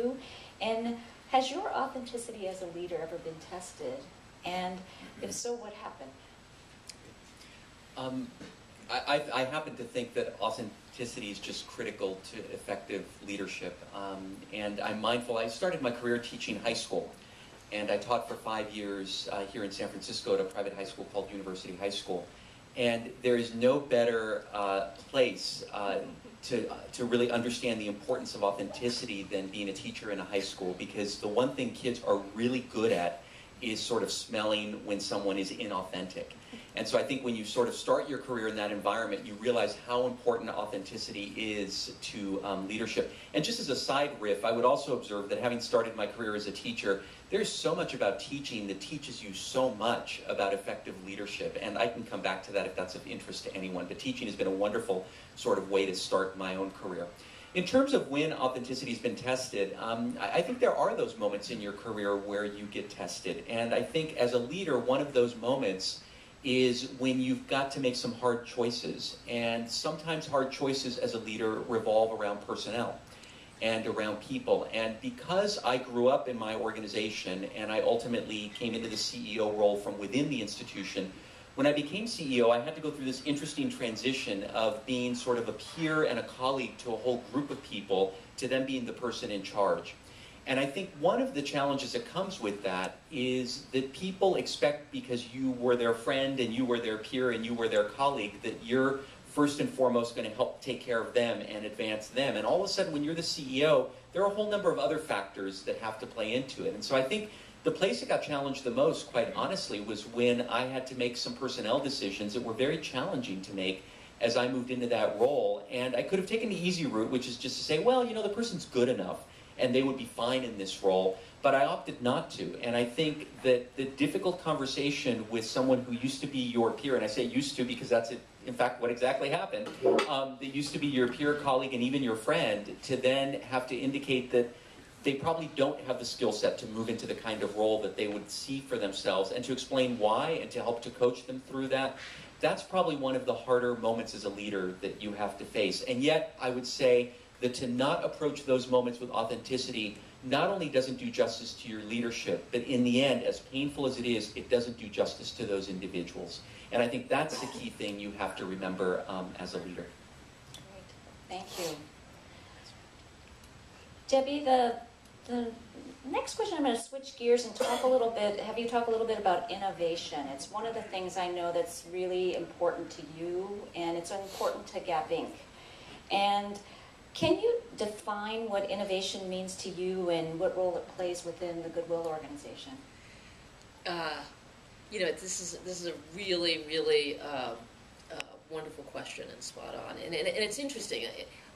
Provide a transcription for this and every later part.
you? And has your authenticity as a leader ever been tested? And if so, what happened? I happen to think that authenticity is just critical to effective leadership. And I'm mindful, I started my career teaching high school. And I taught for 5 years here in San Francisco at a private high school called University High School. And there is no better place to really understand the importance of authenticity than being a teacher in a high school, because the one thing kids are really good at is sort of smelling when someone is inauthentic. And so I think when you sort of start your career in that environment, you realize how important authenticity is to leadership. And just as a side riff, I would also observe that having started my career as a teacher, there's so much about teaching that teaches you so much about effective leadership. And I can come back to that if that's of interest to anyone. But teaching has been a wonderful sort of way to start my own career. In terms of when authenticity has been tested, I think there are those moments in your career where you get tested. And I think as a leader, one of those moments is when you've got to make some hard choices. And sometimes hard choices as a leader revolve around personnel and around people. And because I grew up in my organization and I ultimately came into the CEO role from within the institution, when I became CEO, I had to go through this interesting transition of being sort of a peer and a colleague to a whole group of people to then being the person in charge. And I think one of the challenges that comes with that is that people expect, because you were their friend and you were their peer and you were their colleague, that you're first and foremost going to help take care of them and advance them. And all of a sudden, when you're the CEO, there are a whole number of other factors that have to play into it. And so I think the place that got challenged the most, quite honestly, was when I had to make some personnel decisions that were very challenging to make as I moved into that role. And I could have taken the easy route, which is just to say, well, you know, the person's good enough and they would be fine in this role. But I opted not to. And I think that the difficult conversation with someone who used to be your peer, and I say used to because that's in fact what exactly happened, that used to be your peer, colleague, and even your friend, to then have to indicate that they probably don't have the skill set to move into the kind of role that they would see for themselves, and to explain why and to help to coach them through that. That's probably one of the harder moments as a leader that you have to face. And yet, I would say that to not approach those moments with authenticity not only doesn't do justice to your leadership, but in the end, as painful as it is, it doesn't do justice to those individuals. And I think that's the key thing you have to remember as a leader. Great. Thank you. Debbie, the next question, I'm going to switch gears and have you talk a little bit about innovation. It's one of the things I know that's really important to you, and it's important to Gap Inc. And can you define what innovation means to you and what role it plays within the Goodwill organization? You know, this is a really, really wonderful question and spot on. And it's interesting.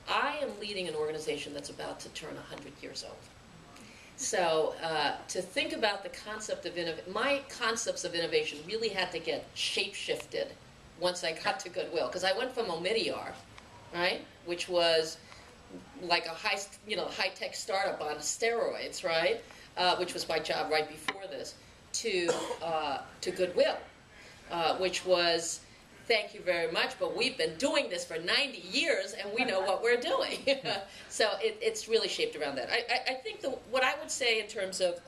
I am leading an organization that's about to turn 100 years old. So to think about the concept of my concepts of innovation really had to get shape-shifted once I got to Goodwill, because I went from Omidyar, right, which was like a high-tech startup on steroids, right, which was my job right before this, to Goodwill, which was, thank you very much, but we've been doing this for 90 years and we know what we're doing. So it's really shaped around that. I think what I would say in terms of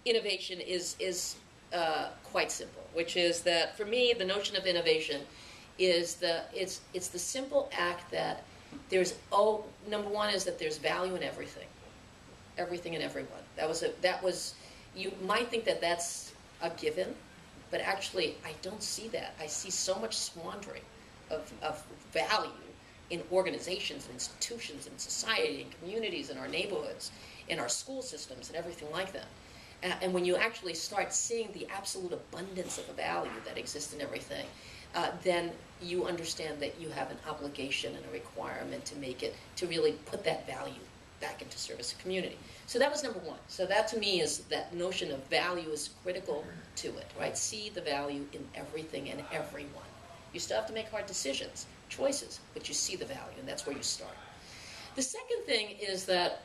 innovation is quite simple, which is that for me the notion of innovation is it's the simple act that number one is that there's value in everything and everyone. That was you might think that that's a given, but actually I don't see that. I see so much squandering of value in organizations and institutions and society and communities and our neighborhoods, in our school systems and everything like that. And when you actually start seeing the absolute abundance of value that exists in everything, then you understand that you have an obligation and a requirement to really put that value back into service of community. So that was number one. So that to me is that notion of value is critical to it, right? See the value in everything and everyone. You still have to make hard decisions, choices, but you see the value, and that's where you start. The second thing is that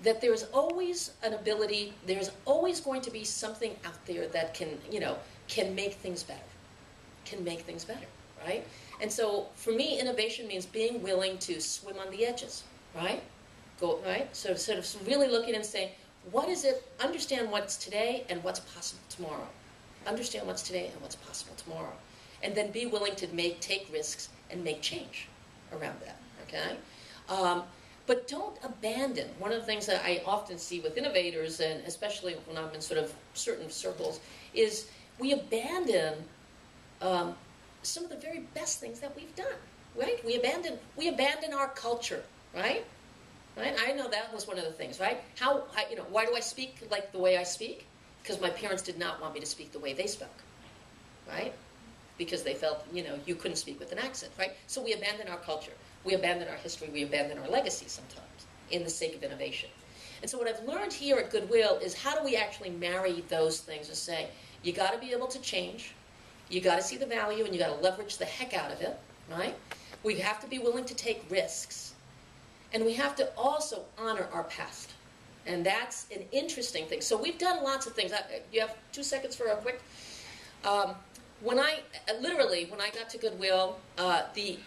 that there's always an ability, there's always going to be something out there that can make things better, right? And so for me, innovation means being willing to swim on the edges, right? So sort of really looking and saying, what is it? Understand what's today and what's possible tomorrow. Understand what's today and what's possible tomorrow. And then be willing to take risks and make change around that, okay? But don't abandon. One of the things that I often see with innovators, and especially when I'm in sort of certain circles, is we abandon some of the very best things that we've done, right? We abandon our culture, right? Right? I know that was one of the things, right? Why do I speak like the way I speak? Because my parents did not want me to speak the way they spoke, right? Because they felt, you couldn't speak with an accent, right? So we abandon our culture. We abandon our history. We abandon our legacy sometimes in the sake of innovation. And so what I've learned here at Goodwill is how do we actually marry those things and say, you got to be able to change, you got to see the value, and you got to leverage the heck out of it, right? We have to be willing to take risks. And we have to also honor our past. And that's an interesting thing. So we've done lots of things. You have 2 seconds for a quick... When I got to Goodwill, the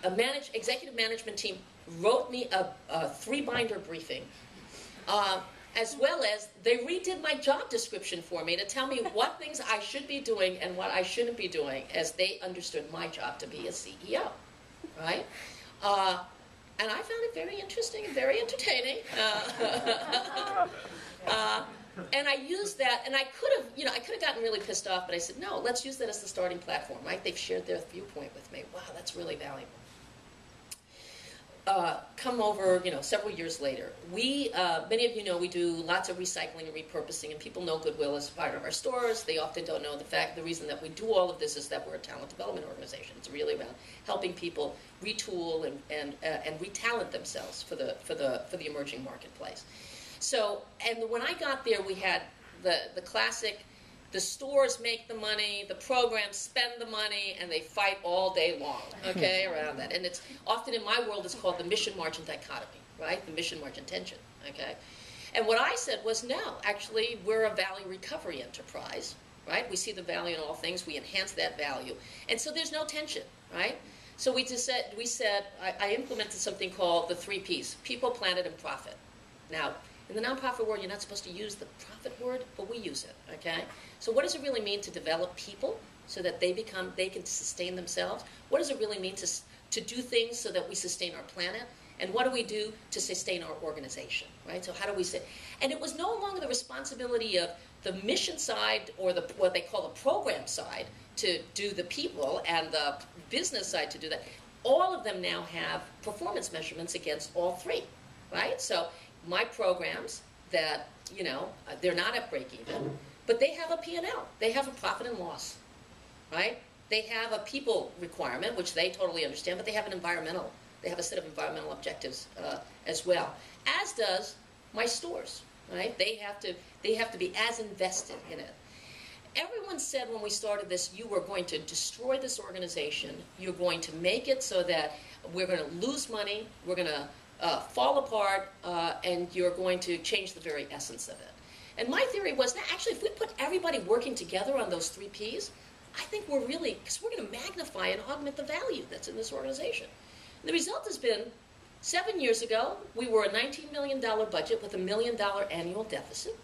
executive management team wrote me a 3-binder briefing, as well as they redid my job description for me to tell me what things I should be doing and what I shouldn't be doing, as they understood my job to be a CEO, right? And I found it very interesting and very entertaining. And I used that, and I could have gotten really pissed off, but I said, no, let's use that as the starting platform, right? They've shared their viewpoint with me. Wow, that's really valuable. Come over, several years later. Many of you know we do lots of recycling and repurposing, and people know Goodwill as part of our stores. They often don't know the reason that we do all of this is that we're a talent development organization. It's really about helping people retool and retalent themselves for the emerging marketplace. So, and when I got there, we had the classic, the stores make the money, the programs spend the money, and they fight all day long, okay, around that. And it's often in my world, it's called the mission-margin dichotomy, right? The mission-margin tension, okay? And what I said was, no, actually, we're a value recovery enterprise, right? We see the value in all things, we enhance that value. And so there's no tension, right? So we said, I implemented something called the 3 Ps, people, planet, and profit. Now, in the nonprofit world, you're not supposed to use the profit word, but we use it, okay? So what does it really mean to develop people so that they can sustain themselves? What does it really mean to do things so that we sustain our planet? And what do we do to sustain our organization, right? So how do we say? And it was no longer the responsibility of the mission side or what they call the program side to do the people and the business side to do that. All of them now have performance measurements against all 3, right? So my programs that, they're not at break even, but they have a P&L. They have a profit and loss, right? They have a people requirement, which they totally understand, but they have they have a set of environmental objectives as well, as does my stores, right? They have to be as invested in it. Everyone said when we started this, you were going to destroy this organization. You're going to make it so that we're going to lose money. We're going to fall apart, and you're going to change the very essence of it. And my theory was, actually, if we put everybody working together on those 3 Ps, I think because we're going to magnify and augment the value that's in this organization. And the result has been, 7 years ago, we were a $19 million budget with $1 million annual deficit.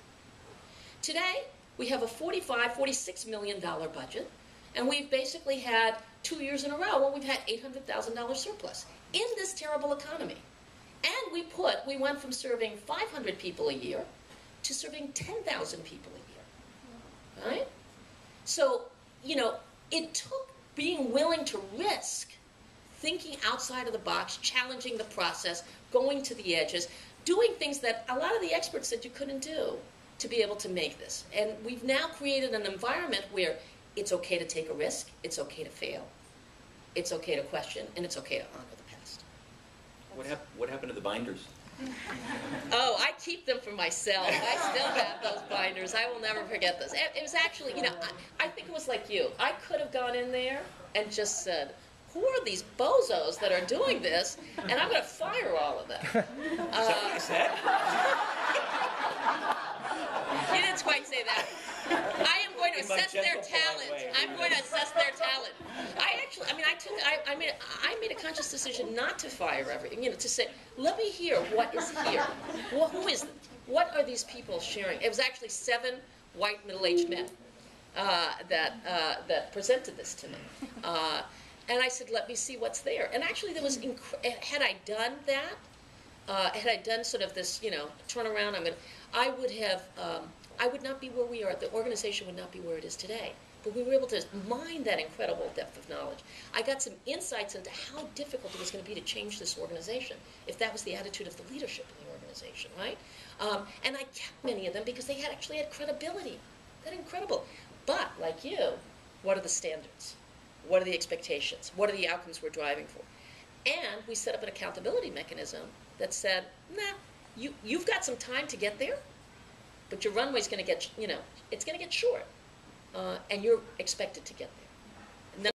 Today, we have a $46 million budget, and we've basically had 2 years in a row when we've had $800,000 surplus in this terrible economy. And we went from serving 500 people a year to serving 10,000 people a year, right? So, it took being willing to risk, thinking outside of the box, challenging the process, going to the edges, doing things that a lot of the experts said you couldn't do to be able to make this. And we've now created an environment where it's okay to take a risk, it's okay to fail, it's okay to question, and it's okay to honor the past. What happened to the binders? Oh, I keep them for myself. I still have those binders. I will never forget this. It was actually, I think it was like you. I could have gone in there and just said, who are these bozos that are doing this? And I'm going to fire all of them. Is that what you said? You didn't quite say that. I am going to assess their talent. I'm going to assess their talent. I actually actually, I mean, I made a conscious decision not to fire everything, you know, to say, let me hear what is here. Well, who is, what are these people sharing? It was actually 7 white middle-aged men that presented this to me. And I said, let me see what's there. And actually there was, had I done that, had I done sort of this, you know, turnaround, I would have, I would not be where we are. The organization would not be where it is today. But we were able to mine that incredible depth of knowledge. I got some insights into how difficult it was going to be to change this organization if that was the attitude of the leadership in the organization, right? And I kept many of them because they had actually had credibility. That incredible. But, like you, what are the standards? What are the expectations? What are the outcomes we're driving for? And we set up an accountability mechanism that said, nah, you've got some time to get there, but your runway's going to get, you know, it's going to get short. And you're expected to get there.